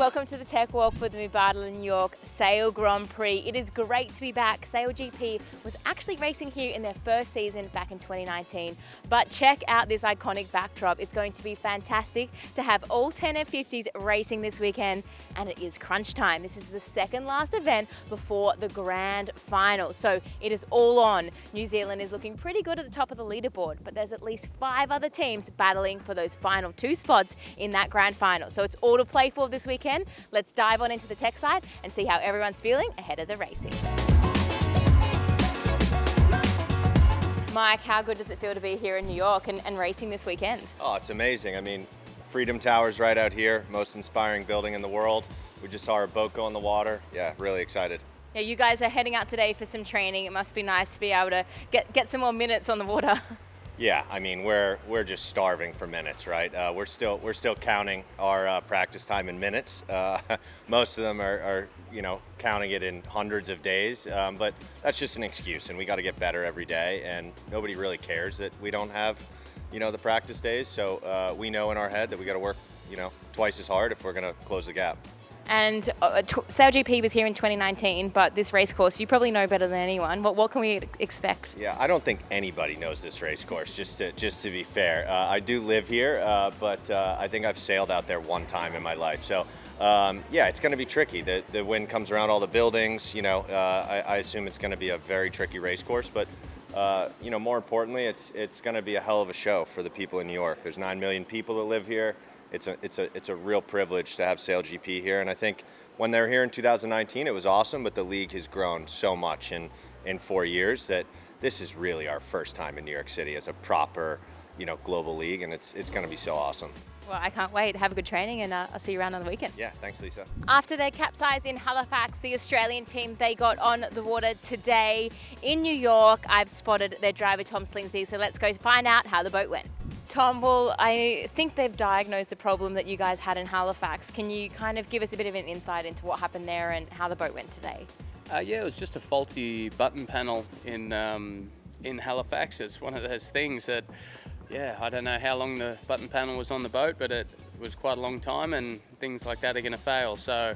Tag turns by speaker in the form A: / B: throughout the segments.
A: Welcome to the Tech Walk with Mubadala in New York Sail Grand Prix. It is great to be back. SailGP was actually racing here in their first season back in 2019. But check out this iconic backdrop. It's going to be fantastic to have all 10 F50s racing this weekend, and it is crunch time. This is the second last event before the grand final. So it is all on. New Zealand is looking pretty good at the top of the leaderboard, but there's at least 5 other teams battling for those final 2 spots in that grand final. So it's all to play for this weekend. Let's dive on into the tech side and see how everyone's feeling ahead of the racing. Mike, how good does it feel to be here in New York and racing this weekend?
B: Oh, it's amazing. I mean, Freedom Tower's right out here, most inspiring building in the world. We just saw our boat go in the water. Yeah, really excited.
A: Yeah, you guys are heading out today for some training. It must be nice to be able to get some more minutes on the water.
B: Yeah, I mean, we're just starving for minutes, right? We're still counting our practice time in minutes. Most of them are counting it in hundreds of days, but that's just an excuse, and we got to get better every day. And nobody really cares that we don't have, the practice days. So we know in our head that we got to work, twice as hard if we're going to close the gap.
A: And SailGP was here in 2019, but this race course, you probably know better than anyone. What can we expect?
B: Yeah, I don't think anybody knows this race course, just to be fair. I do live here, but I think I've sailed out there one time in my life. So, yeah, it's going to be tricky. The wind comes around all the buildings. I assume it's going to be a very tricky race course, but more importantly, it's going to be a hell of a show for the people in New York. There's 9 million people that live here. It's a real privilege to have SailGP here, and I think when they were here in 2019, it was awesome, but the league has grown so much in 4 years that this is really our first time in New York City as a proper, global league, and it's going to be so awesome.
A: Well, I can't wait. Have a good training, and I'll see you around on the weekend.
B: Yeah, thanks, Lisa.
A: After their capsize in Halifax, the Australian team, they got on the water today in New York. I've spotted their driver, Tom Slingsby, so let's go find out how the boat went. Tom, well, I think they've diagnosed the problem that you guys had in Halifax. Can you kind of give us a bit of an insight into what happened there and how the boat went today?
C: Yeah, it was just a faulty button panel in Halifax. It's one of those things that, yeah, I don't know how long the button panel was on the boat, but it was quite a long time, and things like that are going to fail. So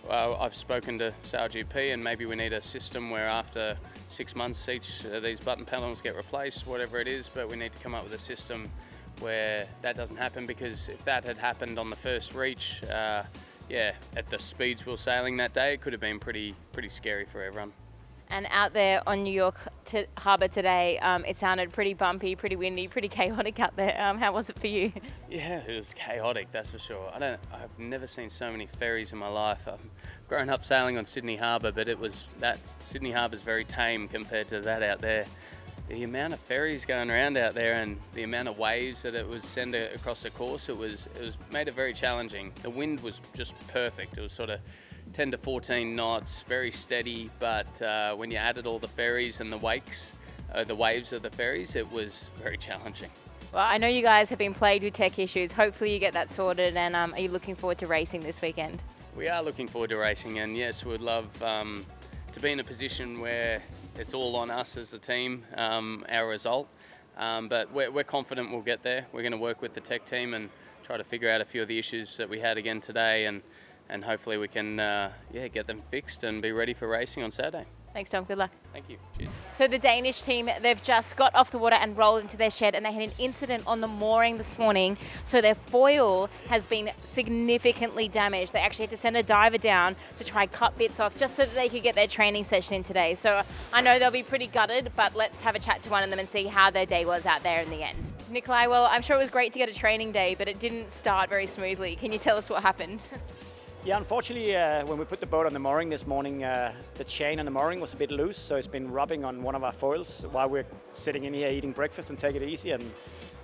C: I've spoken to SailGP, and maybe we need a system where after 6 months each of these button panels get replaced, whatever it is, but we need to come up with a system where that doesn't happen, because if that had happened on the first reach, at the speeds we were sailing that day, it could have been pretty scary for everyone.
A: And out there on New York Harbour today, it sounded pretty bumpy, pretty windy, pretty chaotic out there. How was it for you?
C: Yeah, it was chaotic, that's for sure. I've never seen so many ferries in my life. I've grown up sailing on Sydney Harbour, but Sydney Harbour's very tame compared to that out there. The amount of ferries going around out there and the amount of waves that it would send across the course, it made it very challenging. The wind was just perfect. It was sort of 10 to 14 knots, very steady, but when you added all the ferries and the waves of the ferries, it was very challenging.
A: Well, I know you guys have been plagued with tech issues. Hopefully you get that sorted, and are you looking forward to racing this weekend?
C: We are looking forward to racing, and yes, we'd love to be in a position where it's all on us as a team, our result. But we're confident we'll get there. We're going to work with the tech team and try to figure out a few of the issues that we had again today, and hopefully we can get them fixed and be ready for racing on Saturday.
A: Thanks, Tom. Good luck.
C: Thank you. Cheers.
A: So the Danish team, they've just got off the water and rolled into their shed, and they had an incident on the mooring this morning. So their foil has been significantly damaged. They actually had to send a diver down to try cut bits off just so that they could get their training session in today. So I know they'll be pretty gutted, but let's have a chat to one of them and see how their day was out there in the end. Nikolai, well, I'm sure it was great to get a training day, but it didn't start very smoothly. Can you tell us what happened?
D: Yeah, unfortunately, when we put the boat on the mooring this morning, the chain on the mooring was a bit loose, so it's been rubbing on one of our foils while we're sitting in here eating breakfast and take it easy. And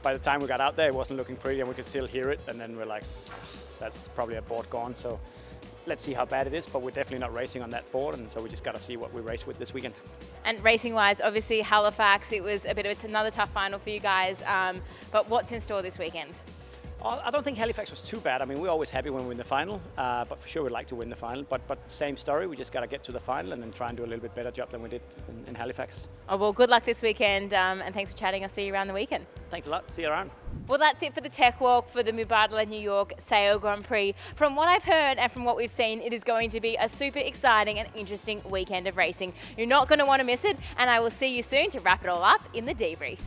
D: by the time we got out there, it wasn't looking pretty, and we could still hear it. And then we're like, that's probably a board gone. So let's see how bad it is, but we're definitely not racing on that board, and so we just got to see what we race with this weekend.
A: And racing-wise, obviously Halifax, it was a bit of another tough final for you guys, but what's in store this weekend?
D: I don't think Halifax was too bad. I mean, we're always happy when we win the final, but for sure we'd like to win the final. But same story, we just got to get to the final and then try and do a little bit better job than we did in Halifax.
A: Oh, well, good luck this weekend, and thanks for chatting. I'll see you around the weekend.
D: Thanks a lot. See you around.
A: Well, that's it for the Tech Walk for the Mubadala New York Sail Grand Prix. From what I've heard and from what we've seen, it is going to be a super exciting and interesting weekend of racing. You're not going to want to miss it, and I will see you soon to wrap it all up in the debrief.